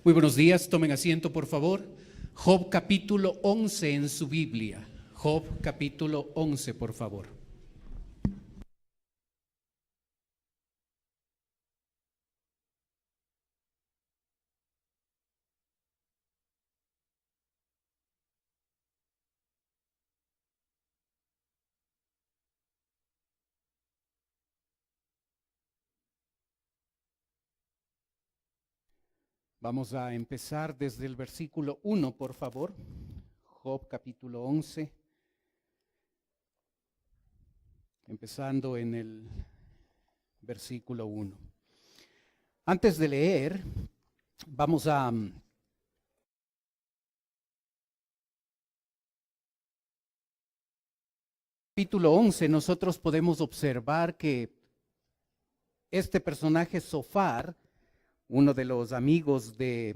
Muy buenos días, tomen asiento por favor. Job capítulo 11 en su Biblia. Job capítulo 11, por favor. Vamos a empezar desde el versículo 1, por favor. Job capítulo 11, empezando en el versículo 1. Antes de leer, vamos a capítulo 11, nosotros podemos observar que este personaje Zofar, uno de los amigos de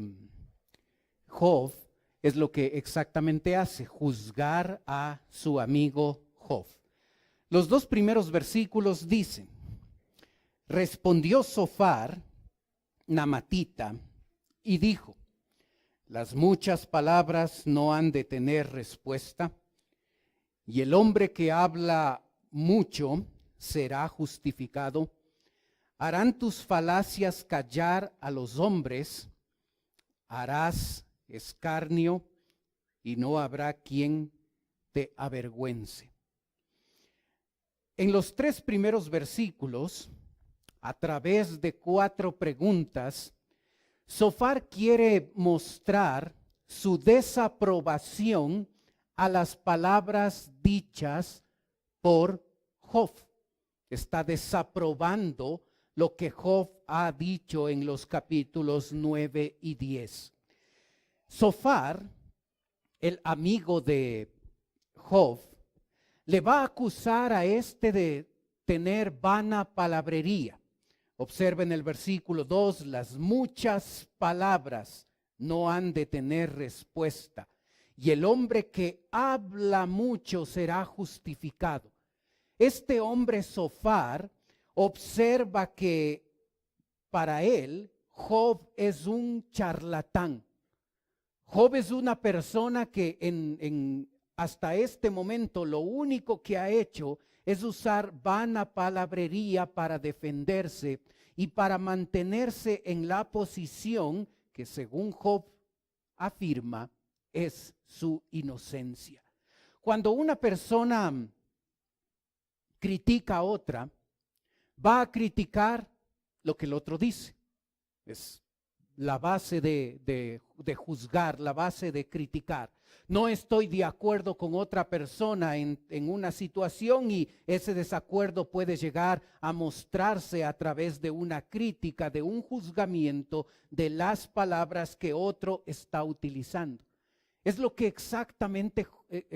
Job, es lo que exactamente hace, juzgar a su amigo Job. Los dos primeros versículos dicen: respondió Zofar, namatita, y dijo: las muchas palabras no han de tener respuesta, y el hombre que habla mucho será justificado. Harán tus falacias callar a los hombres, harás escarnio y no habrá quien te avergüence. En los tres primeros versículos, a través de 4 preguntas, Zofar quiere mostrar su desaprobación a las palabras dichas por Job. Está desaprobando lo que Job ha dicho en los capítulos 9 y 10. Zofar, el amigo de Job, le va a acusar a este de tener vana palabrería. Observen el versículo 2, las muchas palabras no han de tener respuesta, y el hombre que habla mucho será justificado. Este hombre Zofar observa que para él Job es un charlatán. Job es una persona que hasta este momento lo único que ha hecho es usar vana palabrería para defenderse y para mantenerse en la posición que, según Job afirma, es su inocencia. Cuando una persona critica a otra, va a criticar lo que el otro dice. Es la base de juzgar, la base de criticar. No estoy de acuerdo con otra persona en una situación y ese desacuerdo puede llegar a mostrarse a través de una crítica, de un juzgamiento de las palabras que otro está utilizando. Es lo que exactamente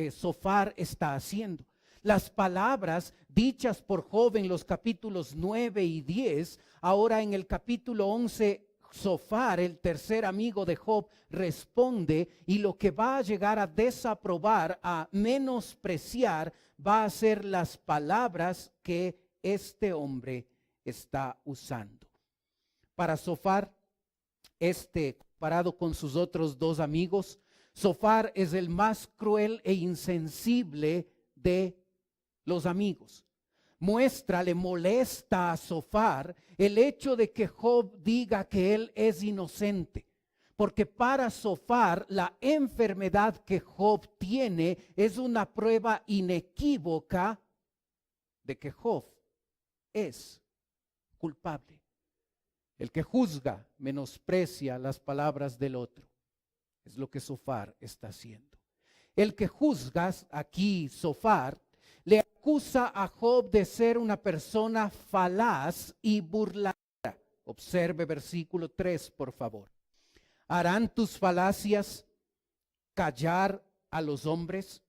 Zofar está haciendo. Las palabras dichas por Job en los capítulos 9 y 10, ahora en el capítulo 11, Zofar, el tercer amigo de Job, responde, y lo que va a llegar a desaprobar, a menospreciar, va a ser las palabras que este hombre está usando. Para Zofar, comparado con sus otros 2 amigos, Zofar es el más cruel e insensible de los amigos. Le molesta a Zofar el hecho de que Job diga que él es inocente, porque para Zofar la enfermedad que Job tiene es una prueba inequívoca de que Job es culpable. El que juzga menosprecia las palabras del otro. Es lo que Zofar está haciendo. El que juzga, aquí Zofar, le acusa a Job de ser una persona falaz y burladora. Observe versículo 3, por favor. ¿Harán tus falacias callar a los hombres?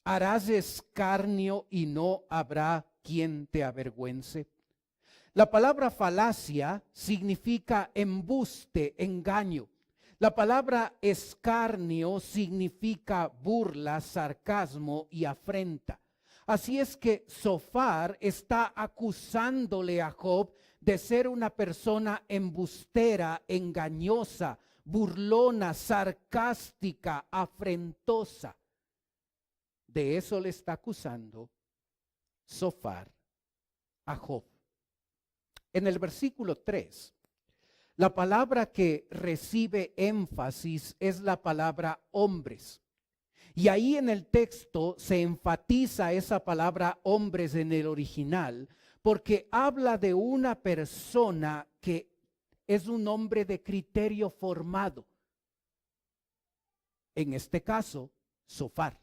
¿Harás escarnio y no habrá quien te avergüence? La palabra falacia significa embuste, engaño. La palabra escarnio significa burla, sarcasmo y afrenta. Así es que Zofar está acusándole a Job de ser una persona embustera, engañosa, burlona, sarcástica, afrentosa. De eso le está acusando Zofar a Job. En el versículo 3, la palabra que recibe énfasis es la palabra hombres. Y ahí en el texto se enfatiza esa palabra hombres en el original, porque habla de una persona que es un hombre de criterio formado. En este caso, Zofar.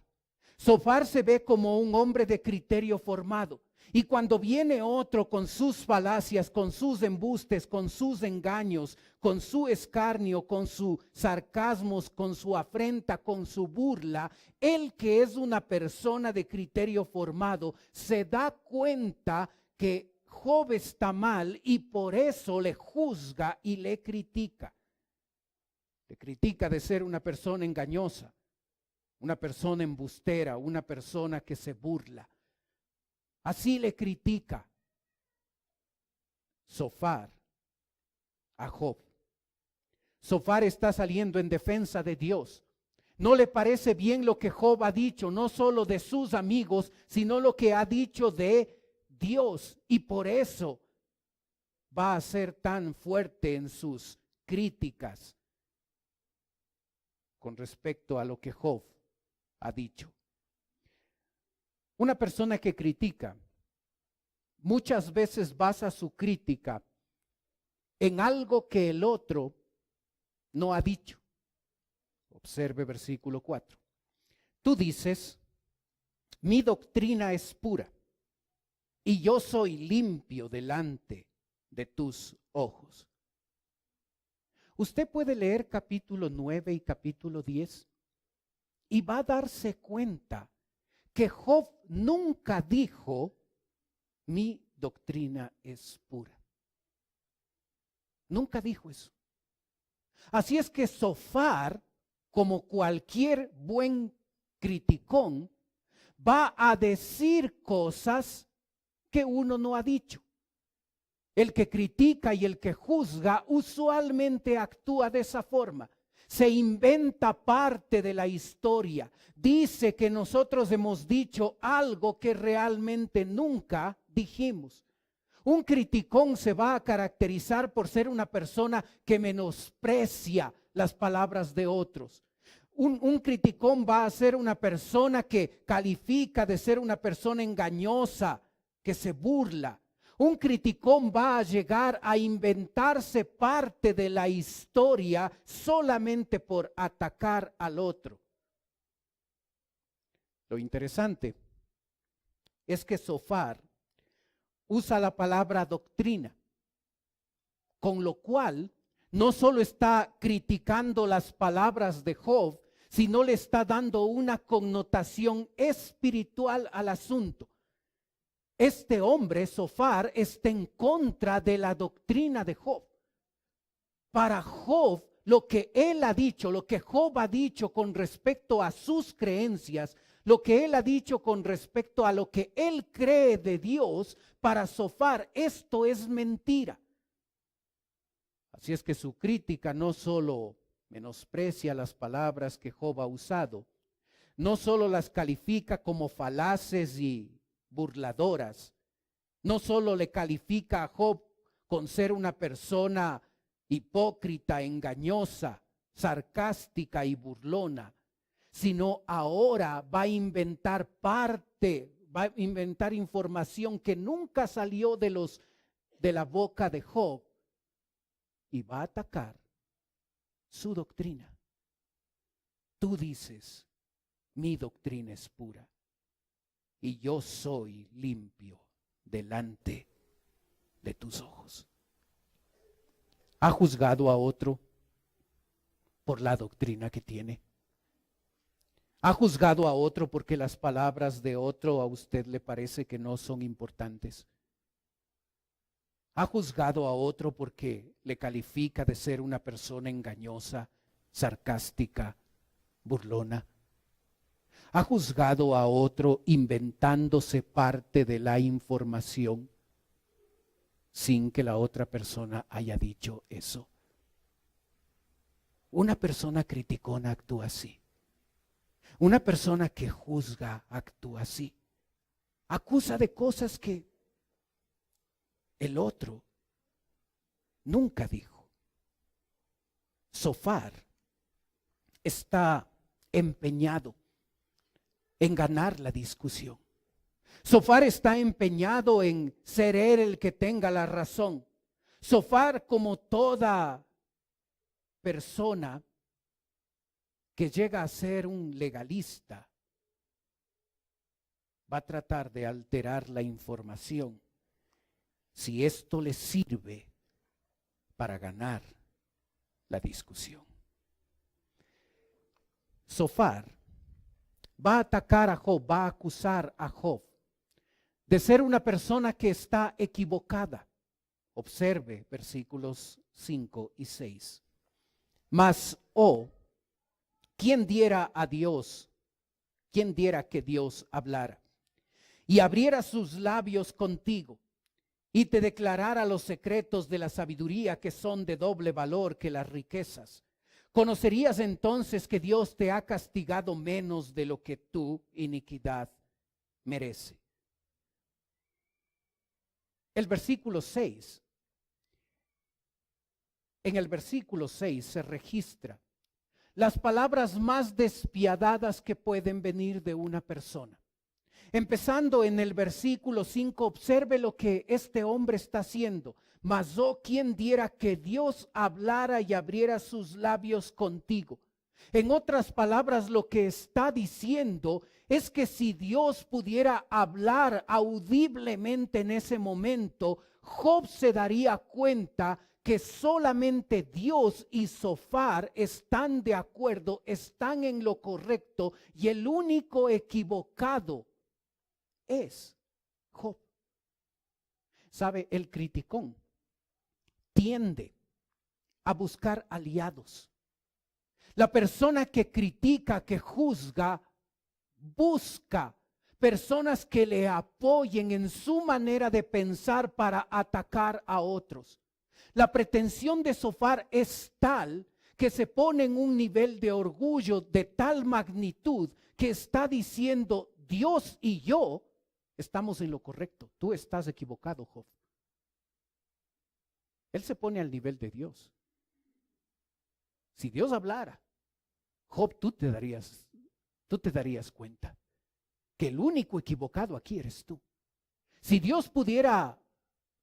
Zofar se ve como un hombre de criterio formado. Y cuando viene otro con sus falacias, con sus embustes, con sus engaños, con su escarnio, con sus sarcasmos, con su afrenta, con su burla, él que es una persona de criterio formado, se da cuenta que Job está mal y por eso le juzga y le critica. Le critica de ser una persona engañosa, una persona embustera, una persona que se burla. Así le critica Zofar a Job. Zofar está saliendo en defensa de Dios. No le parece bien lo que Job ha dicho, no solo de sus amigos, sino lo que ha dicho de Dios. Y por eso va a ser tan fuerte en sus críticas con respecto a lo que Job ha dicho. Una persona que critica muchas veces basa su crítica en algo que el otro no ha dicho. Observe versículo 4. Tú dices, mi doctrina es pura y yo soy limpio delante de tus ojos. Usted puede leer capítulo 9 y capítulo 10 y va a darse cuenta que Job nunca dijo, mi doctrina es pura. Nunca dijo eso. Así es que Zofar, como cualquier buen criticón, va a decir cosas que uno no ha dicho. El que critica y el que juzga usualmente actúa de esa forma. Se inventa parte de la historia. Dice que nosotros hemos dicho algo que realmente nunca dijimos. Un criticón se va a caracterizar por ser una persona que menosprecia las palabras de otros. Un criticón va a ser una persona que califica de ser una persona engañosa, que se burla. Un criticón va a llegar a inventarse parte de la historia solamente por atacar al otro. Lo interesante es que Zofar usa la palabra doctrina, con lo cual no solo está criticando las palabras de Job, sino le está dando una connotación espiritual al asunto. Este hombre, Zofar, está en contra de la doctrina de Job. Para Job, lo que él ha dicho, lo que Job ha dicho con respecto a sus creencias, lo que él ha dicho con respecto a lo que él cree de Dios, para Zofar esto es mentira. Así es que su crítica no solo menosprecia las palabras que Job ha usado, no solo las califica como falaces y burladoras, no solo le califica a Job con ser una persona hipócrita, engañosa, sarcástica y burlona, sino ahora va a inventar información que nunca salió de la boca de Job y va a atacar su doctrina. Tú dices, mi doctrina es pura y yo soy limpio delante de tus ojos. ¿Ha juzgado a otro por la doctrina que tiene? ¿Ha juzgado a otro porque las palabras de otro a usted le parece que no son importantes? ¿Ha juzgado a otro porque le califica de ser una persona engañosa, sarcástica, burlona? ¿Ha juzgado a otro inventándose parte de la información sin que la otra persona haya dicho eso? Una persona criticona actúa así. Una persona que juzga actúa así. Acusa de cosas que el otro nunca dijo. Zofar está empeñado en ganar la discusión. Zofar está empeñado en ser él el que tenga la razón. Zofar, como toda persona que llega a ser un legalista, va a tratar de alterar la información si esto le sirve para ganar la discusión. Zofar va a atacar a Job, va a acusar a Job de ser una persona que está equivocada. Observe versículos 5 y 6. Mas, ¿quién diera a Dios? ¿Quién diera que Dios hablara y abriera sus labios contigo y te declarara los secretos de la sabiduría que son de doble valor que las riquezas? ¿Conocerías entonces que Dios te ha castigado menos de lo que tu iniquidad merece? El versículo 6. En el versículo 6 se registra las palabras más despiadadas que pueden venir de una persona. Empezando en el versículo 5, observe lo que este hombre está haciendo. Mas, ¿quién diera que Dios hablara y abriera sus labios contigo? En otras palabras, lo que está diciendo es que si Dios pudiera hablar audiblemente en ese momento, Job se daría cuenta que solamente Dios y Zofar están de acuerdo, están en lo correcto, y el único equivocado es Job. ¿Sabe? El criticón tiende a buscar aliados. La persona que critica, que juzga, busca personas que le apoyen en su manera de pensar para atacar a otros. La pretensión de Zofar es tal que se pone en un nivel de orgullo de tal magnitud que está diciendo: Dios y yo estamos en lo correcto, tú estás equivocado, Job. Él se pone al nivel de Dios. Si Dios hablara, Job, tú te darías cuenta que el único equivocado aquí eres tú. Si Dios pudiera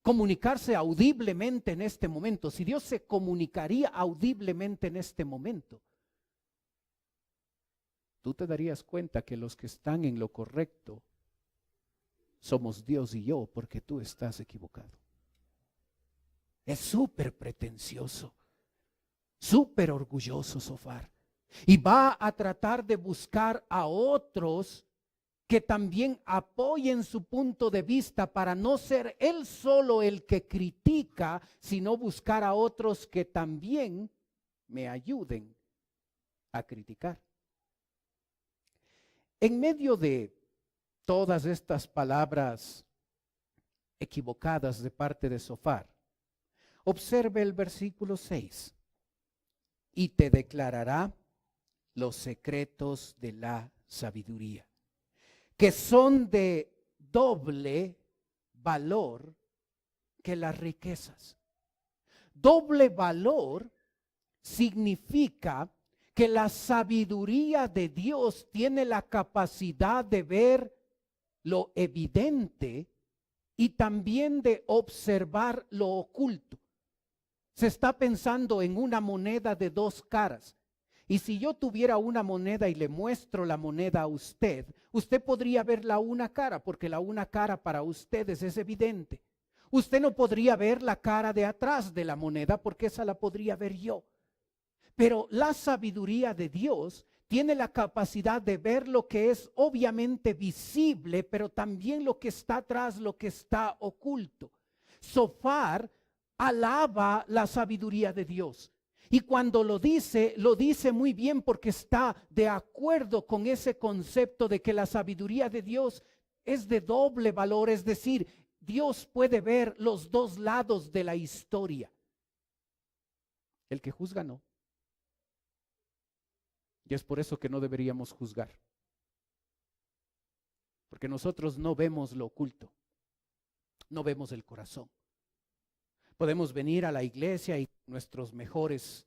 comunicarse audiblemente en este momento, si Dios se comunicaría audiblemente en este momento, tú te darías cuenta que los que están en lo correcto somos Dios y yo, porque tú estás equivocado. Es súper pretencioso, súper orgulloso Zofar, y va a tratar de buscar a otros que también apoyen su punto de vista para no ser él solo el que critica, sino buscar a otros que también me ayuden a criticar. En medio de todas estas palabras equivocadas de parte de Zofar, observe el versículo 6. Y te declarará los secretos de la sabiduría, que son de doble valor que las riquezas. Doble valor significa que la sabiduría de Dios tiene la capacidad de ver lo evidente y también de observar lo oculto. Se está pensando en una moneda de dos caras. Y si yo tuviera una moneda y le muestro la moneda a usted, usted podría ver la una cara, porque la una cara para ustedes es evidente. Usted no podría ver la cara de atrás de la moneda, porque esa la podría ver yo. Pero la sabiduría de Dios tiene la capacidad de ver lo que es obviamente visible, pero también lo que está atrás, lo que está oculto. Zofar alaba la sabiduría de Dios. Y cuando lo dice muy bien, porque está de acuerdo con ese concepto de que la sabiduría de Dios es de doble valor, es decir, Dios puede ver los dos lados de la historia. El que juzga no. Y es por eso que no deberíamos juzgar. Porque nosotros no vemos lo oculto, no vemos el corazón. Podemos venir a la iglesia y nuestros mejores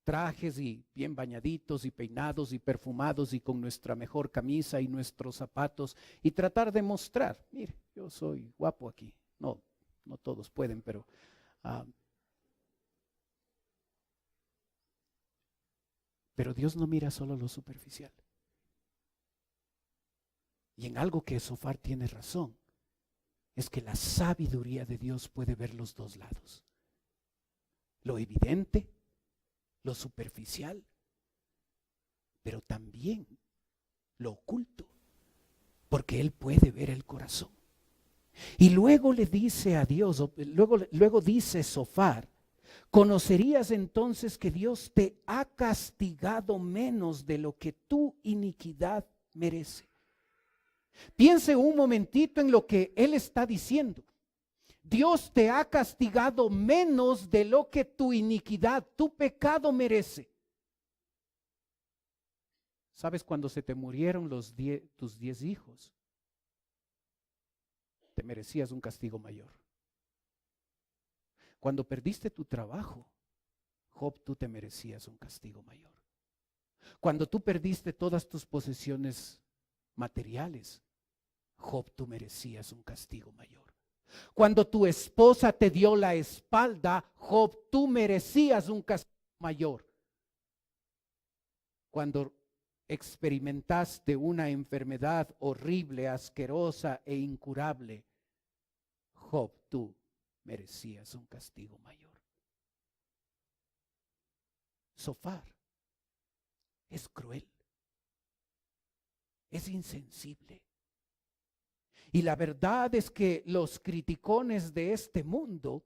trajes y bien bañaditos y peinados y perfumados y con nuestra mejor camisa y nuestros zapatos y tratar de mostrar, mire, yo soy guapo aquí. No, no todos pueden, pero Dios no mira solo lo superficial. Y en algo que Sofar tiene razón, es que la sabiduría de Dios puede ver los dos lados. Lo evidente, lo superficial, pero también lo oculto, porque Él puede ver el corazón. Y luego le dice a Dios, luego dice Sofar, ¿conocerías entonces que Dios te ha castigado menos de lo que tu iniquidad merece? Piense un momentito en lo que Él está diciendo. Dios te ha castigado menos de lo que tu iniquidad, tu pecado merece. ¿Sabes cuando se te murieron tus 10 hijos? Te merecías un castigo mayor. Cuando perdiste tu trabajo, Job, tú te merecías un castigo mayor. Cuando tú perdiste todas tus posesiones materiales, Job, tú merecías un castigo mayor. Cuando tu esposa te dio la espalda, Job, tú merecías un castigo mayor. Cuando experimentaste una enfermedad horrible, asquerosa e incurable, Job, tú merecías un castigo mayor. Sofar es cruel, es insensible. Y la verdad es que los criticones de este mundo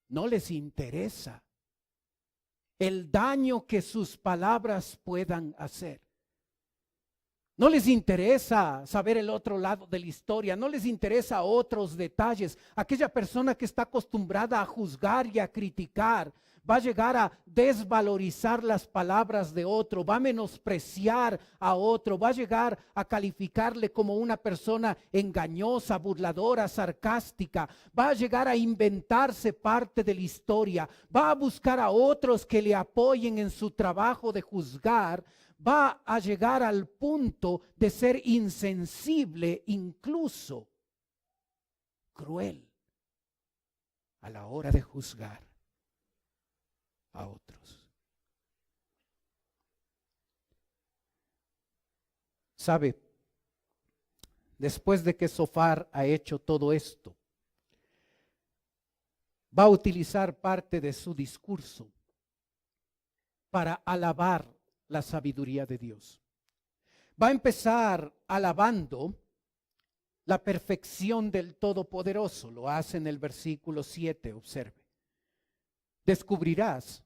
no les interesa el daño que sus palabras puedan hacer. No les interesa saber el otro lado de la historia, no les interesa otros detalles. Aquella persona que está acostumbrada a juzgar y a criticar va a llegar a desvalorizar las palabras de otro, va a menospreciar a otro, va a llegar a calificarle como una persona engañosa, burladora, sarcástica, va a llegar a inventarse parte de la historia, va a buscar a otros que le apoyen en su trabajo de juzgar, va a llegar al punto de ser insensible, incluso cruel a la hora de juzgar a otros. ¿Sabe? Después de que Sofar ha hecho todo esto, va a utilizar parte de su discurso para alabar la sabiduría de Dios. Va a empezar alabando la perfección del Todopoderoso. Lo hace en el versículo 7, observe. ¿Descubrirás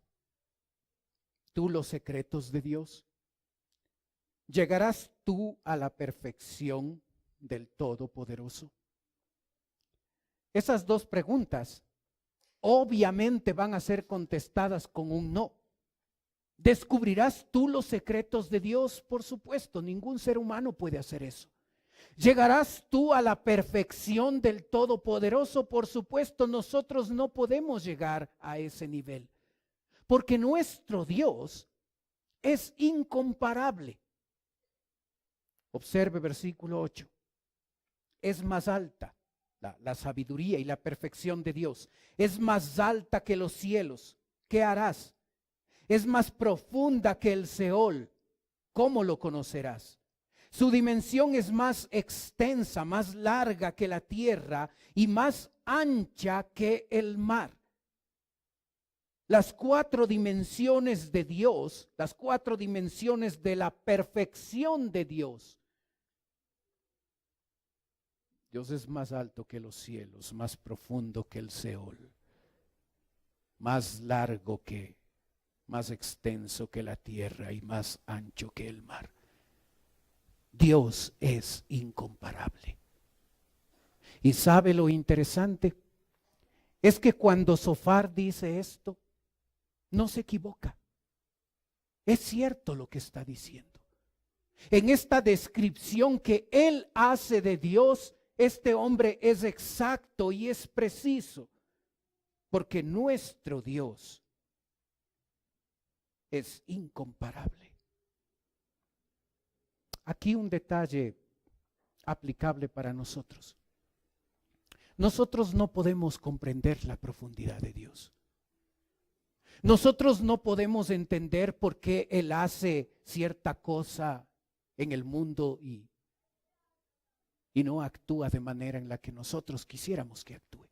tú los secretos de Dios? ¿Llegarás tú a la perfección del Todopoderoso? Esas dos preguntas obviamente van a ser contestadas con un no. ¿Descubrirás tú los secretos de Dios? Por supuesto, ningún ser humano puede hacer eso. ¿Llegarás tú a la perfección del Todopoderoso? Por supuesto, nosotros no podemos llegar a ese nivel, porque nuestro Dios es incomparable. Observe versículo 8. Es más alta la sabiduría y la perfección de Dios. Es más alta que los cielos. ¿Qué harás? Es más profunda que el Seol. ¿Cómo lo conocerás? Su dimensión es más extensa, más larga que la tierra y más ancha que el mar. Las 4 dimensiones de Dios, las 4 dimensiones de la perfección de Dios. Dios es más alto que los cielos, más profundo que el Seol, más largo que, más extenso que la tierra y más ancho que el mar. Dios es incomparable. ¿Y sabe lo interesante? Es que cuando Sofar dice esto, no se equivoca. Es cierto lo que está diciendo. En esta descripción que él hace de Dios, este hombre es exacto y es preciso, porque nuestro Dios es incomparable. Aquí un detalle aplicable para nosotros. Nosotros no podemos comprender la profundidad de Dios. Nosotros no podemos entender por qué Él hace cierta cosa en el mundo y no actúa de manera en la que nosotros quisiéramos que actúe.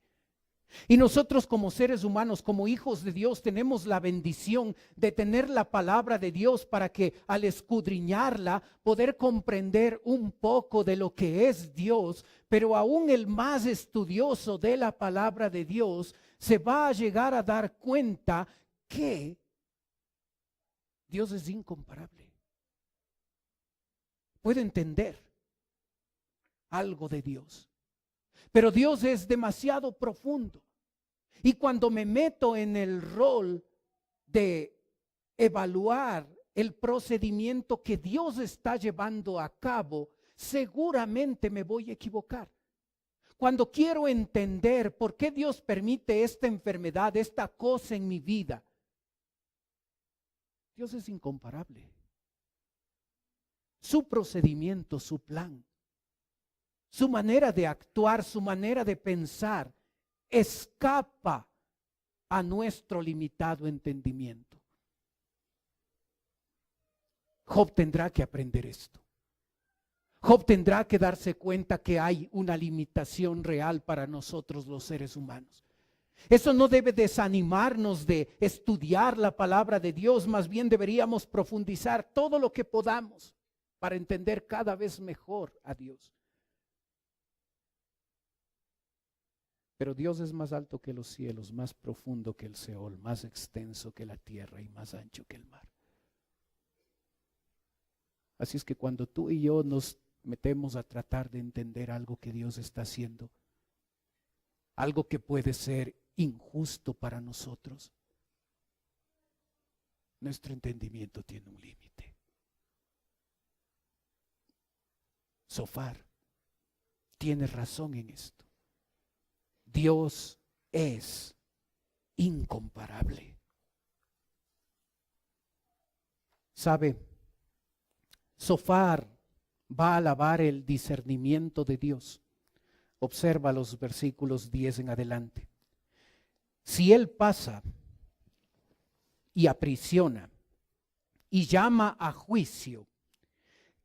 Y nosotros como seres humanos, como hijos de Dios, tenemos la bendición de tener la palabra de Dios para que al escudriñarla poder comprender un poco de lo que es Dios, pero aún el más estudioso de la palabra de Dios se va a llegar a dar cuenta que Dios es incomparable. Puede entender algo de Dios, pero Dios es demasiado profundo. Y cuando me meto en el rol de evaluar el procedimiento que Dios está llevando a cabo, seguramente me voy a equivocar. Cuando quiero entender por qué Dios permite esta enfermedad, esta cosa en mi vida, Dios es incomparable. Su procedimiento, su plan, su manera de actuar, su manera de pensar, escapa a nuestro limitado entendimiento. Job tendrá que aprender esto. Job tendrá que darse cuenta que hay una limitación real para nosotros los seres humanos. Eso no debe desanimarnos de estudiar la palabra de Dios, más bien deberíamos profundizar todo lo que podamos para entender cada vez mejor a Dios. Pero Dios es más alto que los cielos, más profundo que el Seol, más extenso que la tierra y más ancho que el mar. Así es que cuando tú y yo nos metemos a tratar de entender algo que Dios está haciendo, algo que puede ser injusto para nosotros, nuestro entendimiento tiene un límite. Sofar tiene razón en esto. Dios es incomparable. ¿Sabe? Sofar va a alabar el discernimiento de Dios. Observa los versículos 10 en adelante. Si él pasa y aprisiona y llama a juicio,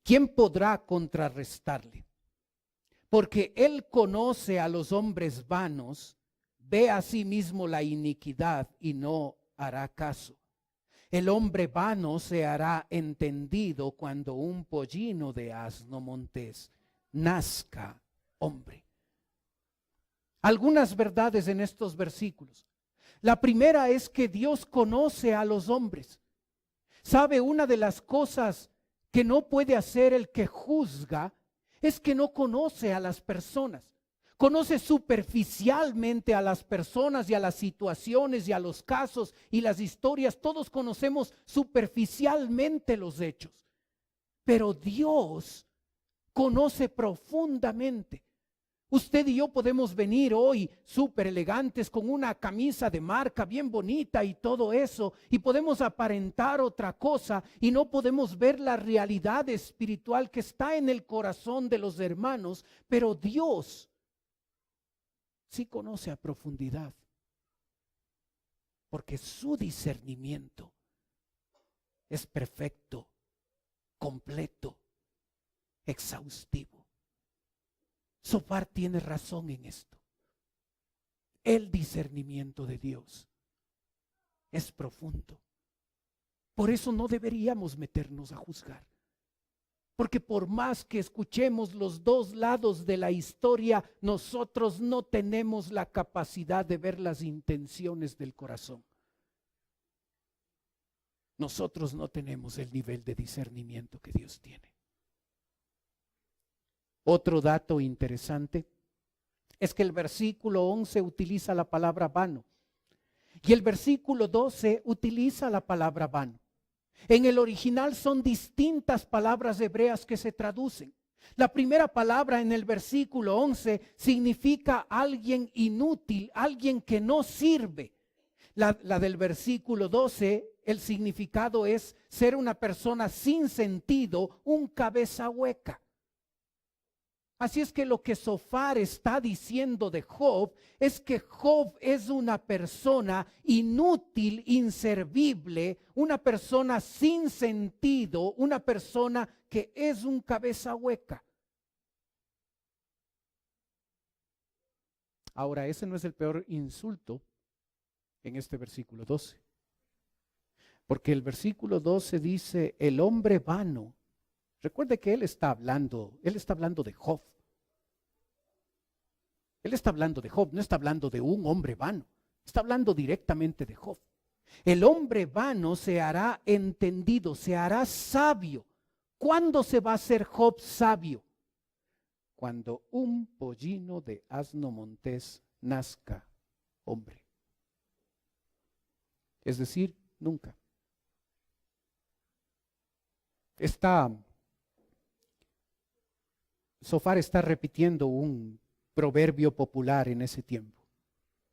¿quién podrá contrarrestarle? Porque él conoce a los hombres vanos, ve a sí mismo la iniquidad y no hará caso. El hombre vano se hará entendido cuando un pollino de asno montés nazca hombre. Algunas verdades en estos versículos. La primera es que Dios conoce a los hombres. ¿Sabe? Una de las cosas que no puede hacer el que juzga es que no conoce a las personas. Conoce superficialmente a las personas y a las situaciones y a los casos y las historias. Todos conocemos superficialmente los hechos. Pero Dios conoce profundamente. Usted y yo podemos venir hoy súper elegantes con una camisa de marca bien bonita y todo eso, y podemos aparentar otra cosa y no podemos ver la realidad espiritual que está en el corazón de los hermanos, pero Dios sí conoce a profundidad, porque su discernimiento es perfecto, completo, exhaustivo. Sofar tiene razón en esto. El discernimiento de Dios es profundo. Por eso no deberíamos meternos a juzgar. Porque por más que escuchemos los dos lados de la historia, nosotros no tenemos la capacidad de ver las intenciones del corazón. Nosotros no tenemos el nivel de discernimiento que Dios tiene. Otro dato interesante es que el versículo 11 utiliza la palabra vano y el versículo 12 utiliza la palabra vano. En el original son distintas palabras hebreas que se traducen. La primera palabra en el versículo 11 significa alguien inútil, alguien que no sirve. La del versículo 12, el significado es ser una persona sin sentido, un cabeza hueca. Así es que lo que Zofar está diciendo de Job es que Job es una persona inútil, inservible, una persona sin sentido, una persona que es un cabeza hueca. Ahora, ese no es el peor insulto en este versículo 12. Porque el versículo 12 dice, el hombre vano. Recuerde que él está hablando de Job. Él está hablando de Job, no está hablando de un hombre vano. Está hablando directamente de Job. El hombre vano se hará entendido, se hará sabio. ¿Cuándo se va a hacer Job sabio? Cuando un pollino de asno montés nazca hombre. Es decir, nunca. Zofar está repitiendo un proverbio popular en ese tiempo.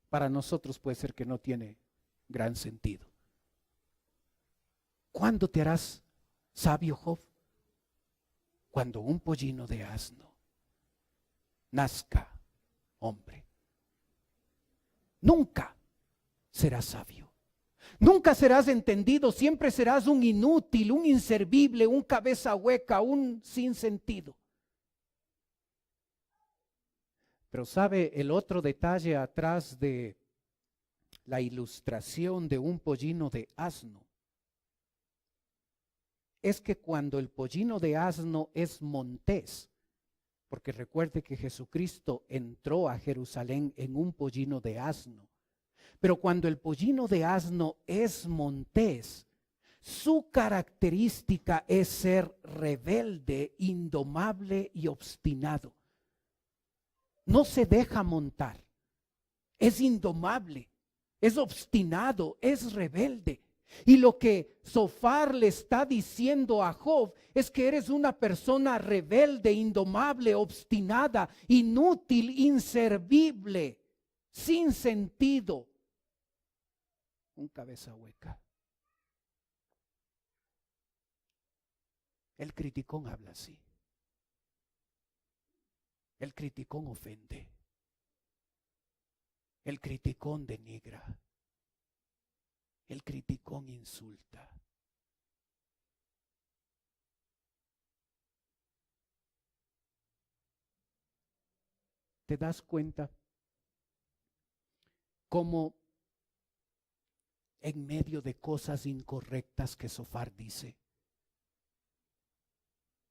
Para nosotros puede ser que no tiene gran sentido. ¿Cuándo te harás sabio, Job? Cuando un pollino de asno nazca hombre. Nunca serás sabio. Nunca serás entendido, siempre serás un inútil, un inservible, un cabeza hueca, un sin sentido. Pero ¿sabe el otro detalle atrás de la ilustración de un pollino de asno? Es que cuando el pollino de asno es montés, porque recuerde que Jesucristo entró a Jerusalén en un pollino de asno, pero cuando el pollino de asno es montés, su característica es ser rebelde, indomable y obstinado. No se deja montar, es indomable, es obstinado, es rebelde. Y lo que Zofar le está diciendo a Job es que eres una persona rebelde, indomable, obstinada, inútil, inservible, sin sentido, un cabeza hueca. El criticón habla así. El criticón ofende. El criticón denigra. El criticón insulta. ¿Te das cuenta cómo en medio de cosas incorrectas que Zofar dice,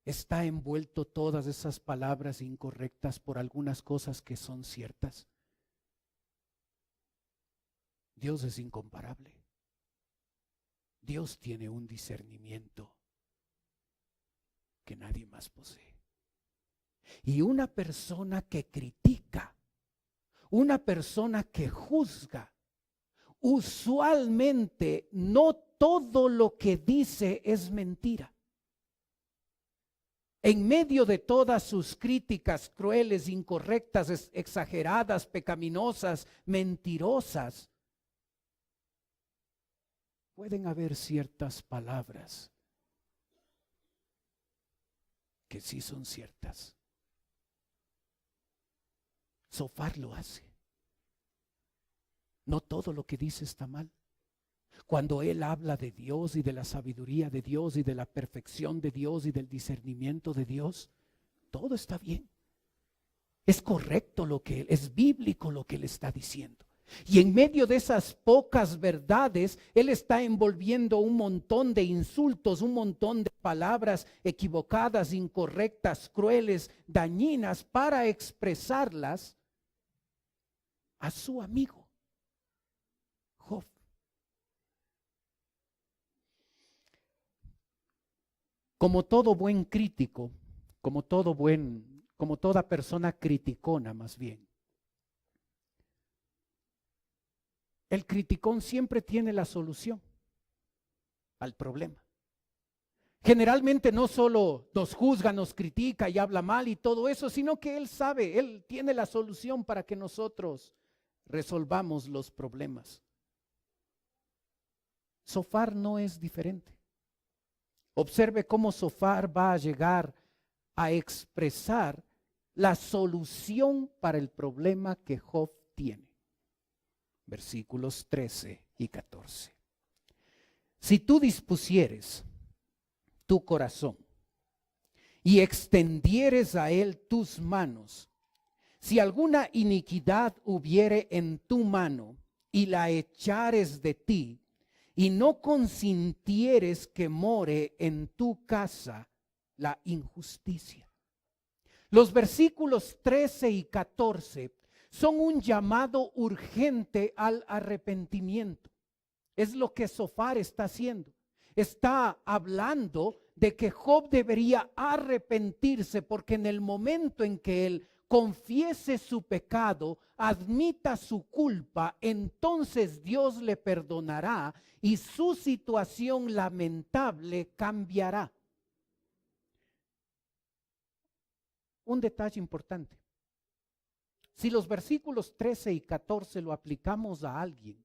está envuelto todas esas palabras incorrectas por algunas cosas que son ciertas? Dios es incomparable. Dios tiene un discernimiento que nadie más posee. Y una persona que critica, una persona que juzga, usualmente no todo lo que dice es mentira. En medio de todas sus críticas crueles, incorrectas, exageradas, pecaminosas, mentirosas, pueden haber ciertas palabras que sí son ciertas. Zofar lo hace. No todo lo que dice está mal. Cuando él habla de Dios y de la sabiduría de Dios y de la perfección de Dios y del discernimiento de Dios, todo está bien. Es correcto lo que él, es bíblico lo que él está diciendo. Y en medio de esas pocas verdades, él está envolviendo un montón de insultos, un montón de palabras equivocadas, incorrectas, crueles, dañinas, para expresarlas a su amigo Job. Como todo buen crítico, como toda persona criticona más bien, el criticón siempre tiene la solución al problema. Generalmente no solo nos juzga, nos critica y habla mal y todo eso, sino que Él sabe, Él tiene la solución para que nosotros resolvamos los problemas. Sofar no es diferente. Observe cómo Sofar va a llegar a expresar la solución para el problema que Job tiene. Versículos 13 y 14. Si tú dispusieres tu corazón y extendieres a él tus manos, si alguna iniquidad hubiere en tu mano y la echares de ti, y no consintieres que more en tu casa la injusticia. Los versículos 13 y 14 son un llamado urgente al arrepentimiento. Es lo que Sofar está haciendo. Está hablando de que Job debería arrepentirse, porque en el momento en que él confiese su pecado, admita su culpa, entonces Dios le perdonará y su situación lamentable cambiará. Un detalle importante. Si los versículos 13 y 14 lo aplicamos a alguien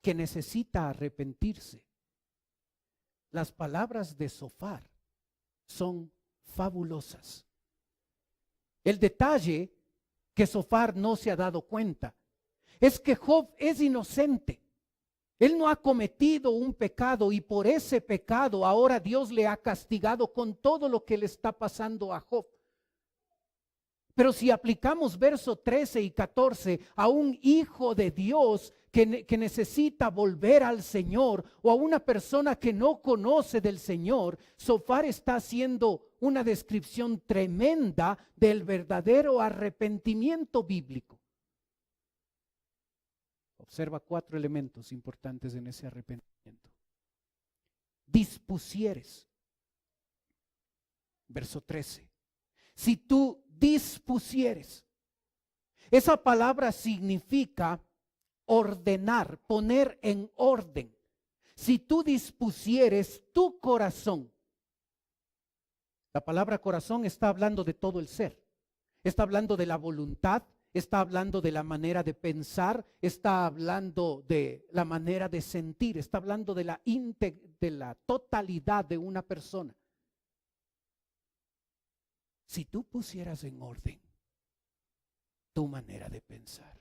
que necesita arrepentirse, las palabras de Sofar son fabulosas. El detalle que Sofar no se ha dado cuenta es que Job es inocente. Él no ha cometido un pecado y por ese pecado ahora Dios le ha castigado con todo lo que le está pasando a Job. Pero si aplicamos verso 13 y 14 a un hijo de Dios que necesita volver al Señor, o a una persona que no conoce del Señor, Sofar está haciendo una descripción tremenda del verdadero arrepentimiento bíblico. Observa 4 elementos importantes en ese arrepentimiento. Dispusieres. Verso 13. Si tú dispusieres. Esa palabra significa ordenar, poner en orden. Si tú dispusieres tu corazón. La palabra corazón está hablando de todo el ser. Está hablando de la voluntad, está hablando de la manera de pensar, está hablando de la manera de sentir, está hablando de la totalidad de una persona. Si tú pusieras en orden tu manera de pensar,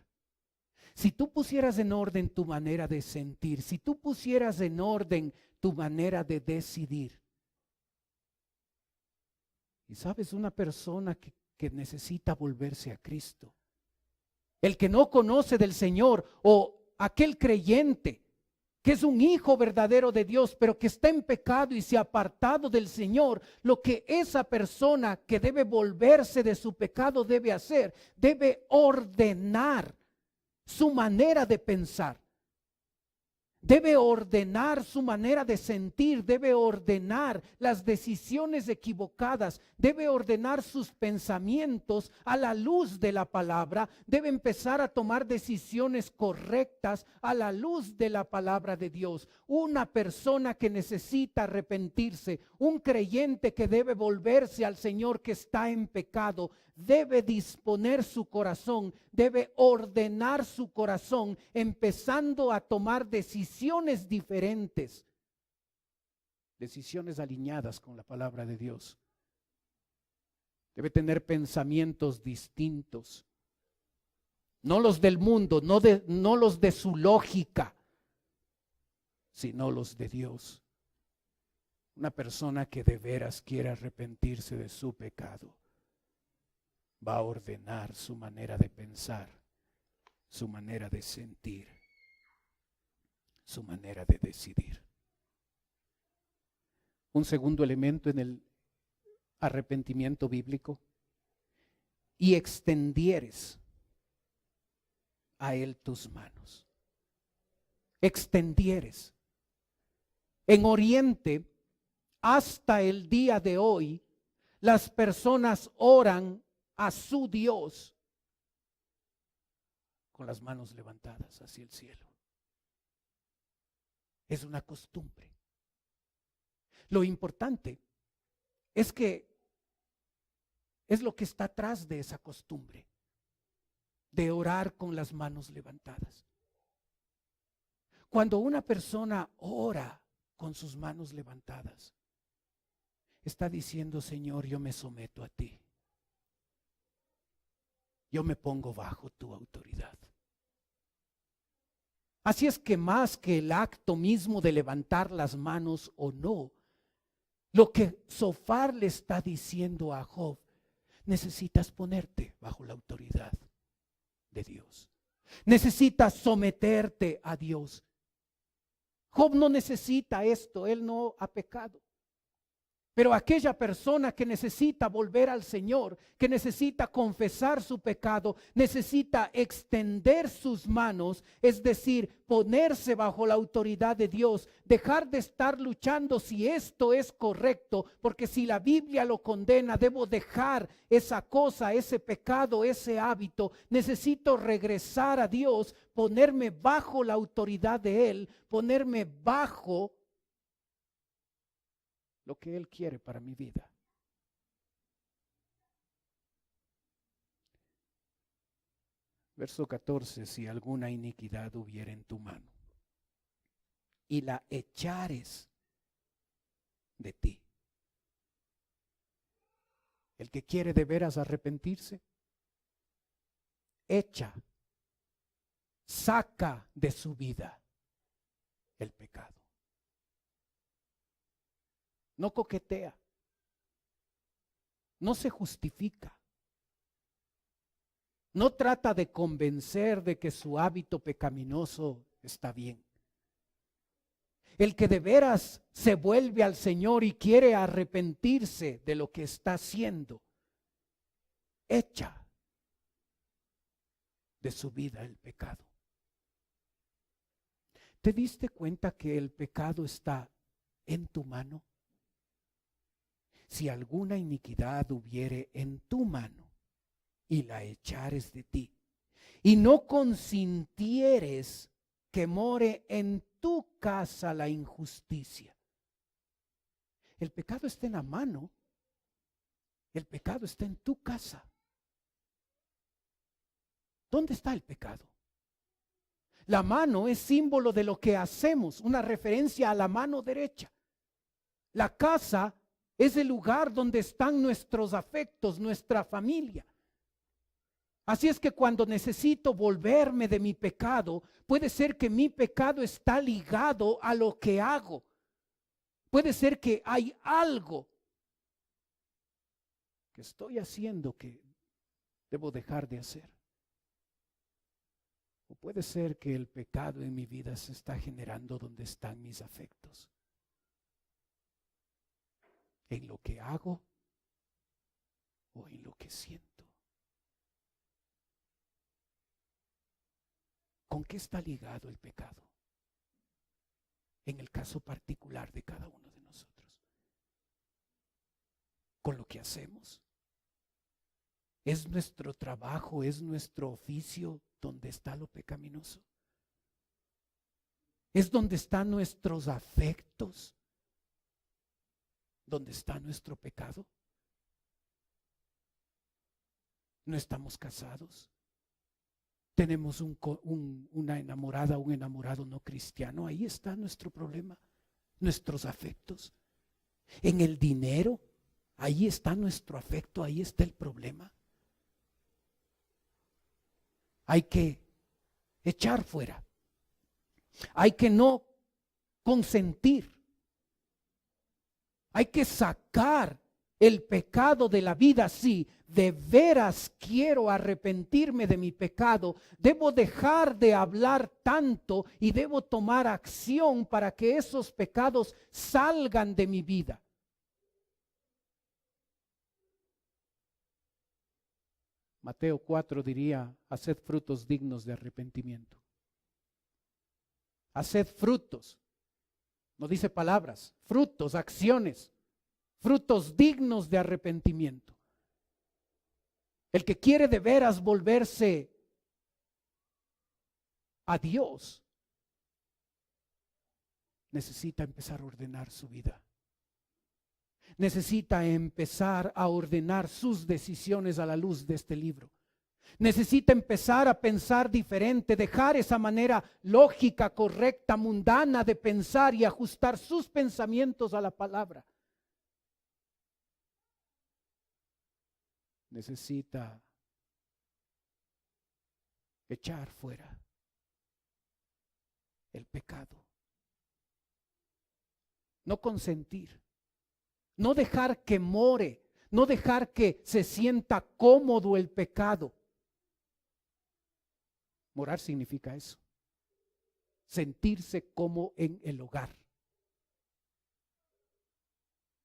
si tú pusieras en orden tu manera de sentir, si tú pusieras en orden tu manera de decidir. Y sabes, una persona que necesita volverse a Cristo, el que no conoce del Señor, o aquel creyente que es un hijo verdadero de Dios, pero que está en pecado y se ha apartado del Señor, lo que esa persona que debe volverse de su pecado debe hacer, debe ordenar su manera de pensar. Debe ordenar su manera de sentir, debe ordenar las decisiones equivocadas, debe ordenar sus pensamientos a la luz de la palabra, debe empezar a tomar decisiones correctas a la luz de la palabra de Dios. Una persona que necesita arrepentirse, un creyente que debe volverse al Señor que está en pecado, debe disponer su corazón, debe ordenar su corazón, empezando a tomar decisiones diferentes, decisiones alineadas con la palabra de Dios. Debe tener pensamientos distintos, no los del mundo, no los de su lógica, sino los de Dios. Una persona que de veras quiere arrepentirse de su pecado va a ordenar su manera de pensar, su manera de sentir, su manera de decidir. Un segundo elemento en el arrepentimiento bíblico: y extendieres a él tus manos. Extendieres. En Oriente, hasta el día de hoy, las personas oran a su Dios con las manos levantadas hacia el cielo. Es una costumbre. Lo importante es que es lo que está atrás de esa costumbre de orar con las manos levantadas. Cuando una persona ora con sus manos levantadas, está diciendo: Señor, yo me someto a ti. Yo me pongo bajo tu autoridad. Así es que más que el acto mismo de levantar las manos o no, lo que Zofar le está diciendo a Job: necesitas ponerte bajo la autoridad de Dios. Necesitas someterte a Dios. Job no necesita esto, él no ha pecado. Pero aquella persona que necesita volver al Señor, que necesita confesar su pecado, necesita extender sus manos, es decir, ponerse bajo la autoridad de Dios, dejar de estar luchando si esto es correcto, porque si la Biblia lo condena, debo dejar esa cosa, ese pecado, ese hábito. Necesito regresar a Dios, ponerme bajo la autoridad de Él, ponerme bajo lo que Él quiere para mi vida. Verso 14: si alguna iniquidad hubiera en tu mano y la echares de ti. El que quiere de veras arrepentirse, echa, saca de su vida el pecado. No coquetea, no se justifica, no trata de convencer de que su hábito pecaminoso está bien. El que de veras se vuelve al Señor y quiere arrepentirse de lo que está haciendo, echa de su vida el pecado. ¿Te diste cuenta que el pecado está en tu mano? Si alguna iniquidad hubiere en tu mano y la echares de ti, y no consintieres que more en tu casa la injusticia. El pecado está en la mano, el pecado está en tu casa. ¿Dónde está el pecado? La mano es símbolo de lo que hacemos, una referencia a la mano derecha. La casa es el lugar donde están nuestros afectos, nuestra familia. Así es que cuando necesito volverme de mi pecado, puede ser que mi pecado está ligado a lo que hago. Puede ser que hay algo que estoy haciendo que debo dejar de hacer. O puede ser que el pecado en mi vida se está generando donde están mis afectos. En lo que hago o en lo que siento. ¿Con qué está ligado el pecado? En el caso particular de cada uno de nosotros. ¿Con lo que hacemos? ¿Es nuestro trabajo, es nuestro oficio donde está lo pecaminoso? ¿Es donde están nuestros afectos? ¿Dónde está nuestro pecado? ¿No estamos casados? ¿Tenemos una enamorada, un enamorado no cristiano? Ahí está nuestro problema, nuestros afectos. En el dinero, ahí está nuestro afecto, ahí está el problema. Hay que echar fuera. Hay que no consentir. Hay que sacar el pecado de la vida. Si de veras quiero arrepentirme de mi pecado, debo dejar de hablar tanto y debo tomar acción para que esos pecados salgan de mi vida. Mateo 4 diría: haced frutos dignos de arrepentimiento. Haced frutos. No dice palabras, frutos, acciones, frutos dignos de arrepentimiento. El que quiere de veras volverse a Dios necesita empezar a ordenar su vida necesita empezar a ordenar sus decisiones a la luz de este libro. Necesita empezar a pensar diferente, dejar esa manera lógica, correcta, mundana de pensar y ajustar sus pensamientos a la palabra. Necesita echar fuera el pecado. No consentir, no dejar que more, no dejar que se sienta cómodo el pecado. Morar significa eso, sentirse como en el hogar.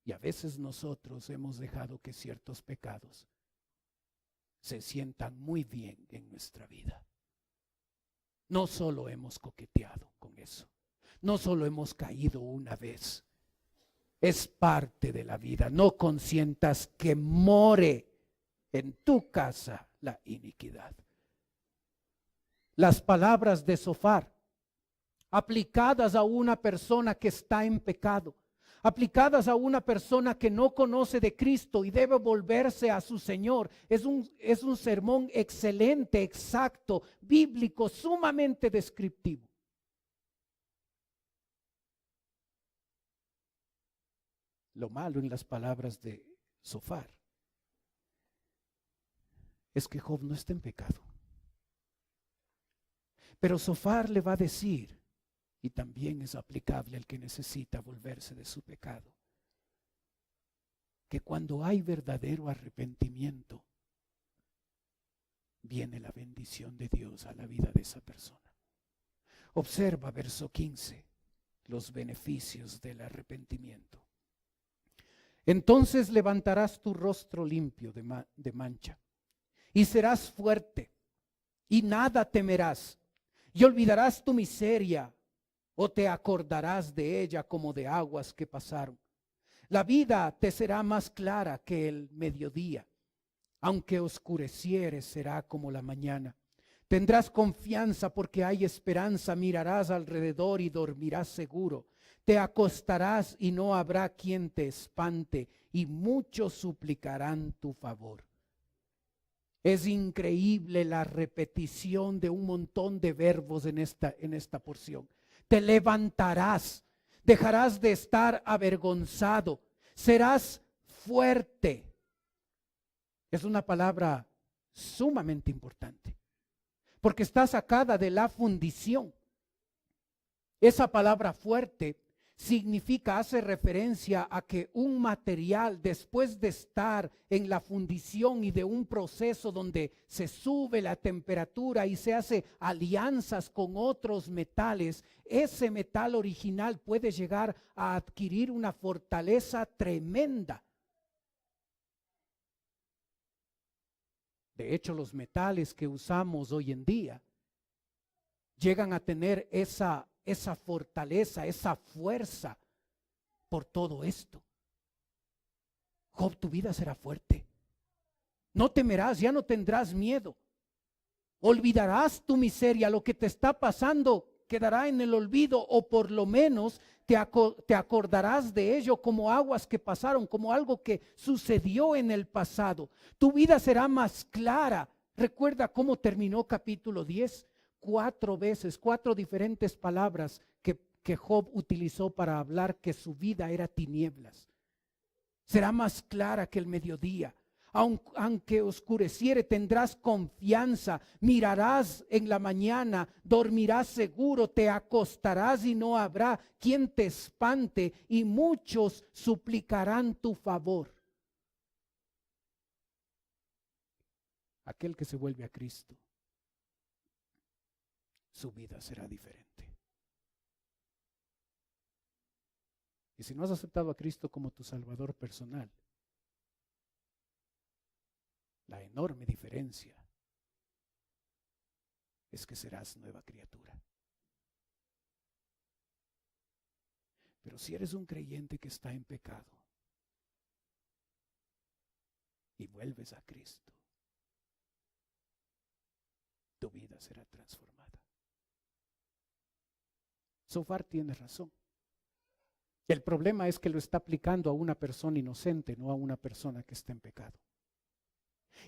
Y a veces nosotros hemos dejado que ciertos pecados se sientan muy bien en nuestra vida. No solo hemos coqueteado con eso, no solo hemos caído una vez, es parte de la vida. No consientas que more en tu casa la iniquidad. Las palabras de Zofar, aplicadas a una persona que está en pecado, aplicadas a una persona que no conoce de Cristo y debe volverse a su Señor, es un sermón excelente, exacto, bíblico, sumamente descriptivo. Lo malo en las palabras de Zofar es que Job no está en pecado. Pero Zofar le va a decir, y también es aplicable al que necesita volverse de su pecado, que cuando hay verdadero arrepentimiento, viene la bendición de Dios a la vida de esa persona. Observa verso 15, los beneficios del arrepentimiento. Entonces levantarás tu rostro limpio de mancha, y serás fuerte, y nada temerás, y olvidarás tu miseria, o te acordarás de ella como de aguas que pasaron. La vida te será más clara que el mediodía, aunque oscureciere será como la mañana. Tendrás confianza porque hay esperanza, mirarás alrededor y dormirás seguro. Te acostarás y no habrá quien te espante, y muchos suplicarán tu favor. Es increíble la repetición de un montón de verbos en esta porción. Te levantarás, dejarás de estar avergonzado, serás fuerte. Es una palabra sumamente importante, porque está sacada de la fundición. Esa palabra fuerte significa, hace referencia a que un material, después de estar en la fundición y de un proceso donde se sube la temperatura y se hace alianzas con otros metales, ese metal original puede llegar a adquirir una fortaleza tremenda. De hecho, los metales que usamos hoy en día llegan a tener esa fortaleza, esa fuerza por todo esto. Job, tu vida será fuerte. No temerás, ya no tendrás miedo. Olvidarás tu miseria, lo que te está pasando quedará en el olvido, o por lo menos te acordarás de ello como aguas que pasaron, como algo que sucedió en el pasado. Tu vida será más clara. Recuerda cómo terminó capítulo 10. 4 veces, 4 diferentes palabras que Job utilizó para hablar que su vida era tinieblas. Será más clara que el mediodía. Aunque oscureciere, tendrás confianza, mirarás en la mañana, dormirás seguro, te acostarás y no habrá quien te espante, y muchos suplicarán tu favor. Aquel que se vuelve a Cristo, su vida será diferente. Y si no has aceptado a Cristo como tu Salvador personal, la enorme diferencia es que serás nueva criatura. Pero si eres un creyente que está en pecado y vuelves a Cristo, tu vida será transformada. Zofar tiene razón. El problema es que lo está aplicando a una persona inocente, no a una persona que está en pecado.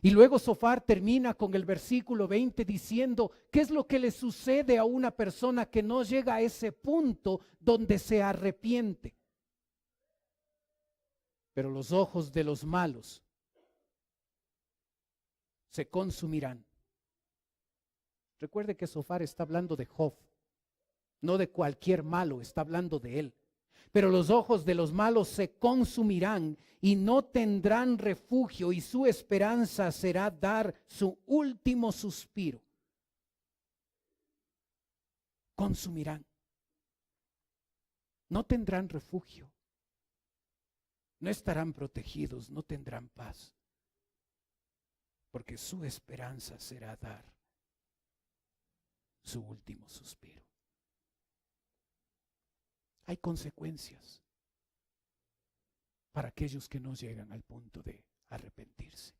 Y luego Zofar termina con el versículo 20 diciendo, ¿qué es lo que le sucede a una persona que no llega a ese punto donde se arrepiente? Pero los ojos de los malos se consumirán. Recuerde que Zofar está hablando de Job, no de cualquier malo, está hablando de él. Pero los ojos de los malos se consumirán y no tendrán refugio, y su esperanza será dar su último suspiro. Consumirán. No tendrán refugio. No estarán protegidos, no tendrán paz. Porque su esperanza será dar su último suspiro. Hay consecuencias para aquellos que no llegan al punto de arrepentirse.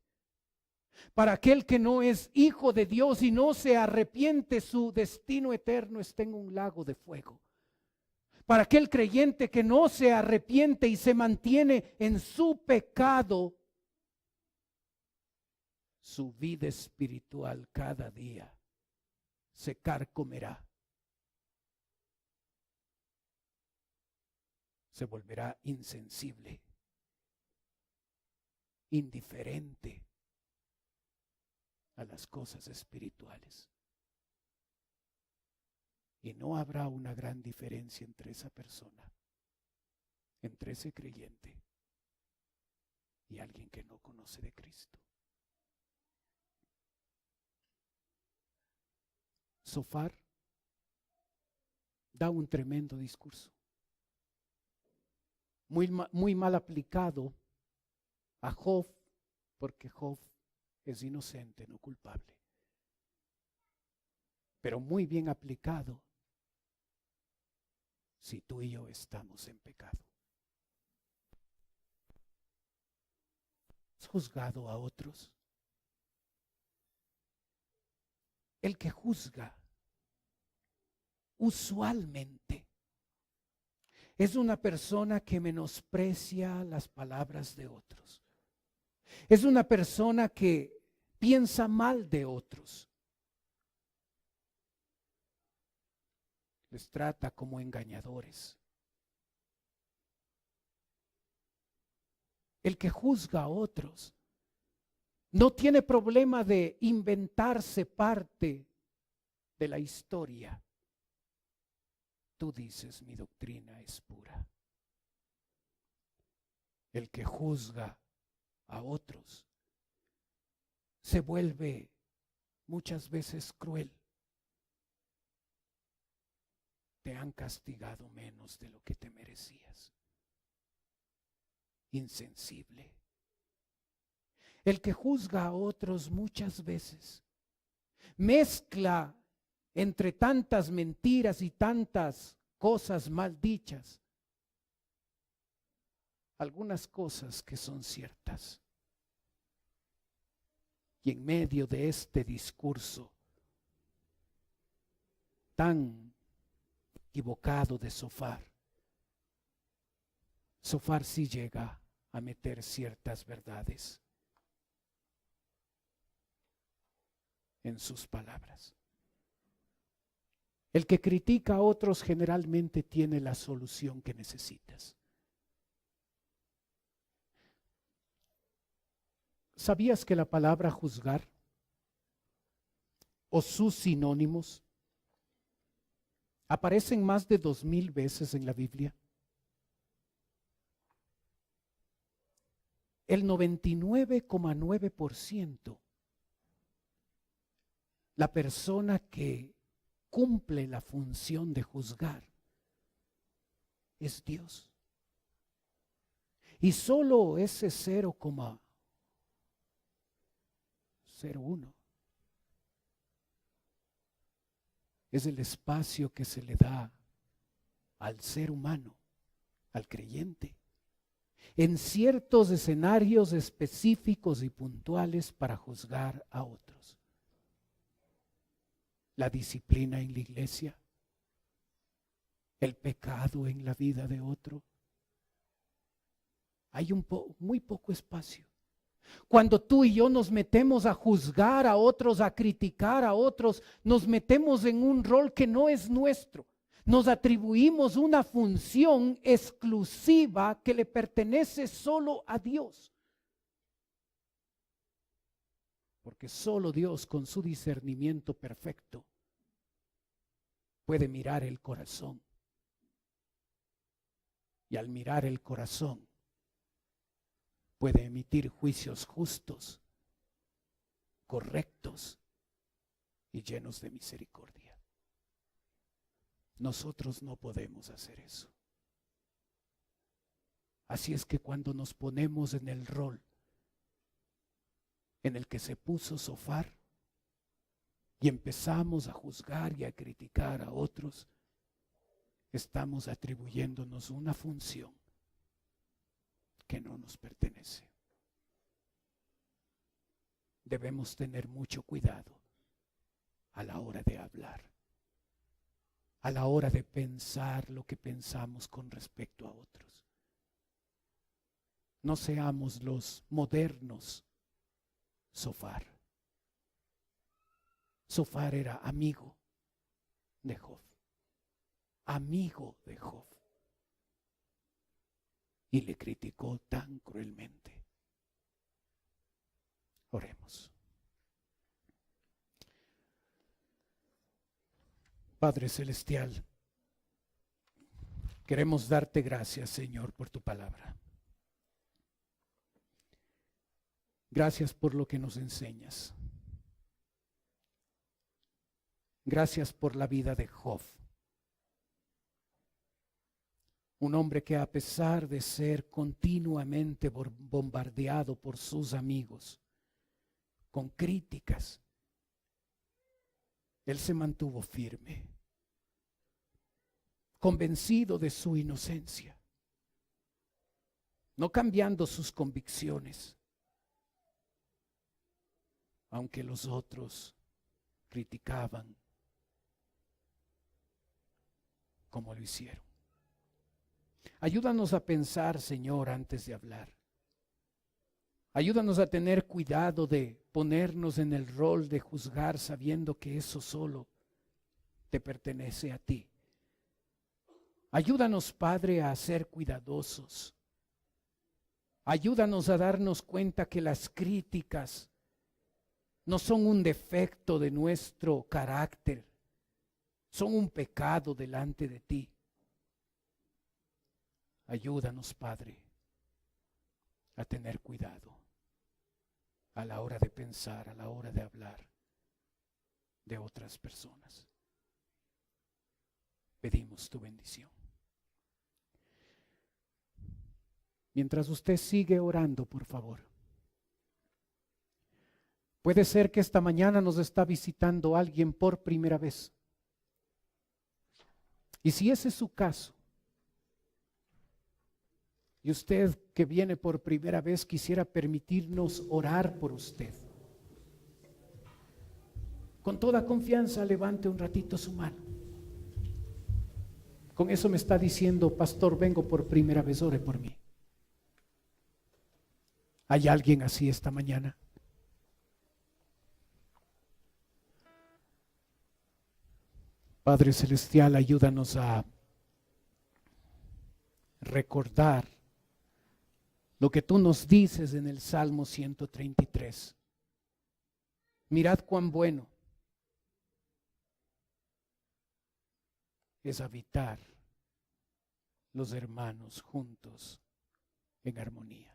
Para aquel que no es hijo de Dios y no se arrepiente, su destino eterno está en un lago de fuego. Para aquel creyente que no se arrepiente y se mantiene en su pecado, su vida espiritual cada día se carcomerá. Se volverá insensible, indiferente a las cosas espirituales. Y no habrá una gran diferencia entre esa persona, entre ese creyente y alguien que no conoce de Cristo. Zofar da un tremendo discurso. Muy mal aplicado a Job, porque Job es inocente, no culpable. Pero muy bien aplicado si tú y yo estamos en pecado. ¿Has juzgado a otros? El que juzga usualmente es una persona que menosprecia las palabras de otros. Es una persona que piensa mal de otros. Les trata como engañadores. El que juzga a otros no tiene problema de inventarse parte de la historia. Tú dices, mi doctrina es pura. El que juzga a otros se vuelve muchas veces cruel. Te han castigado menos de lo que te merecías. Insensible. El que juzga a otros muchas veces mezcla entre tantas mentiras y tantas cosas mal dichas, algunas cosas que son ciertas. Y en medio de este discurso tan equivocado de Zofar, Zofar sí llega a meter ciertas verdades en sus palabras. El que critica a otros generalmente tiene la solución que necesitas. ¿Sabías que la palabra juzgar o sus sinónimos aparecen más de 2000 veces en la Biblia? El 99,9%, la persona que cumple la función de juzgar es Dios. Y solo ese 0,01 es el espacio que se le da al ser humano, al creyente, en ciertos escenarios específicos y puntuales para juzgar a otros. La disciplina en la iglesia, el pecado en la vida de otro, hay muy poco espacio. Cuando tú y yo nos metemos a juzgar a otros, a criticar a otros, nos metemos en un rol que no es nuestro. Nos atribuimos una función exclusiva que le pertenece solo a Dios. Porque solo Dios, con su discernimiento perfecto, puede mirar el corazón. Y al mirar el corazón, puede emitir juicios justos, correctos y llenos de misericordia. Nosotros no podemos hacer eso. Así es que cuando nos ponemos en el rol en el que se puso Zofar y empezamos a juzgar y a criticar a otros, estamos atribuyéndonos una función que no nos pertenece. Debemos tener mucho cuidado a la hora de hablar, a la hora de pensar lo que pensamos con respecto a otros. No seamos los modernos Zofar. Zofar era amigo de Job, amigo de Job, y le criticó tan cruelmente. Oremos. Padre Celestial, queremos darte gracias, Señor, por tu palabra. Gracias por lo que nos enseñas. Gracias por la vida de Job. Un hombre que, a pesar de ser continuamente bombardeado por sus amigos con críticas, él se mantuvo firme, convencido de su inocencia, no cambiando sus convicciones, aunque los otros criticaban como lo hicieron. Ayúdanos a pensar, Señor, antes de hablar. Ayúdanos a tener cuidado de ponernos en el rol de juzgar sabiendo que eso solo te pertenece a ti. Ayúdanos, Padre, a ser cuidadosos. Ayúdanos a darnos cuenta que las críticas no son un defecto de nuestro carácter, son un pecado delante de ti. Ayúdanos, Padre, a tener cuidado a la hora de pensar, a la hora de hablar de otras personas. Pedimos tu bendición. Mientras usted sigue orando, por favor. Puede ser que esta mañana nos está visitando alguien por primera vez. Y si ese es su caso, y usted que viene por primera vez quisiera permitirnos orar por usted, con toda confianza levante un ratito su mano. Con eso me está diciendo: pastor, vengo por primera vez, ore por mí. ¿Hay alguien así esta mañana? Padre Celestial, ayúdanos a recordar lo que tú nos dices en el Salmo 133. Mirad cuán bueno es habitar los hermanos juntos en armonía.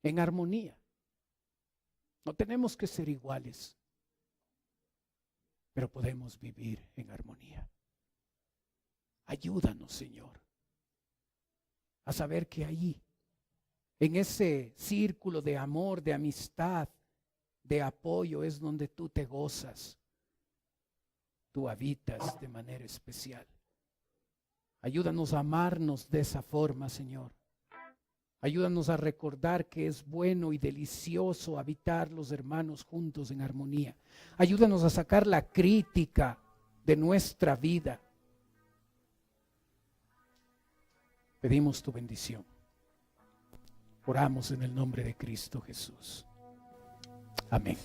En armonía. No tenemos que ser iguales, pero podemos vivir en armonía. Ayúdanos, Señor, a saber que ahí, en ese círculo de amor, de amistad, de apoyo, es donde tú te gozas. Tú habitas de manera especial. Ayúdanos a amarnos de esa forma, Señor. Ayúdanos a recordar que es bueno y delicioso habitar los hermanos juntos en armonía. Ayúdanos a sacar la crítica de nuestra vida. Pedimos tu bendición. Oramos en el nombre de Cristo Jesús. Amén.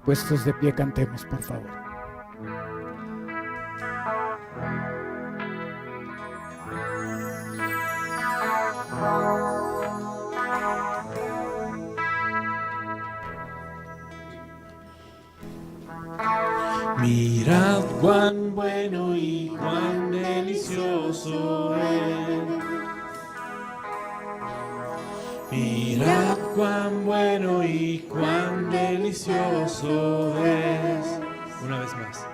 Puestos de pie, cantemos, por favor. Mirad cuán bueno y cuán delicioso es. Mirad cuán bueno y cuán delicioso es. Una vez más.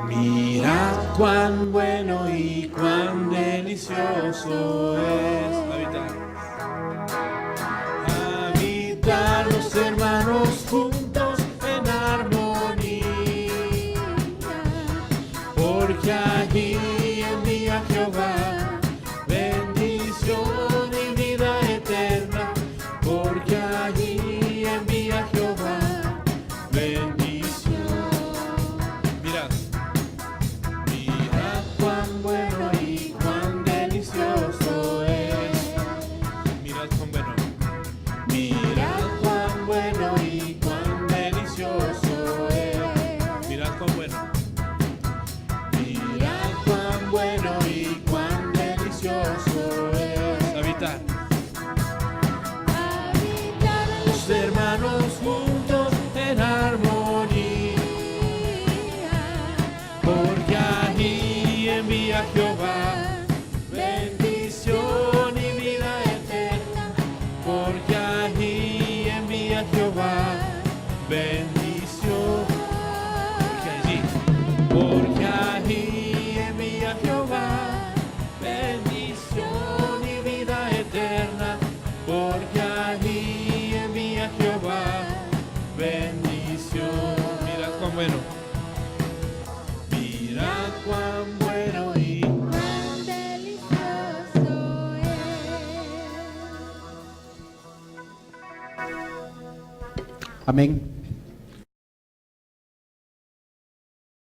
Mirad cuán bueno y cuán delicioso es. Habitar los hermanos juntos en armonía, porque allí envía Jehová bendición y vida eterna, porque allí envía Jehová bendición. Mirad, mirad cuán bueno y cuán delicioso es. Mirad cuán bueno. Mirad cuán bueno y cuán delicioso es. Mirad cuán bueno. Mirad cuán bueno y cuán delicioso es. Habitar. Habitar los hermanos juntos en armonía, porque allí envía Jehová bendición y vida eterna, porque allí envía Jehová bendición. Porque allí envía Jehová bendición y vida eterna, porque allí envía Jehová bendición. Mirad cuán bueno. Mirad cuán bueno y Cuán delicioso es. Amén.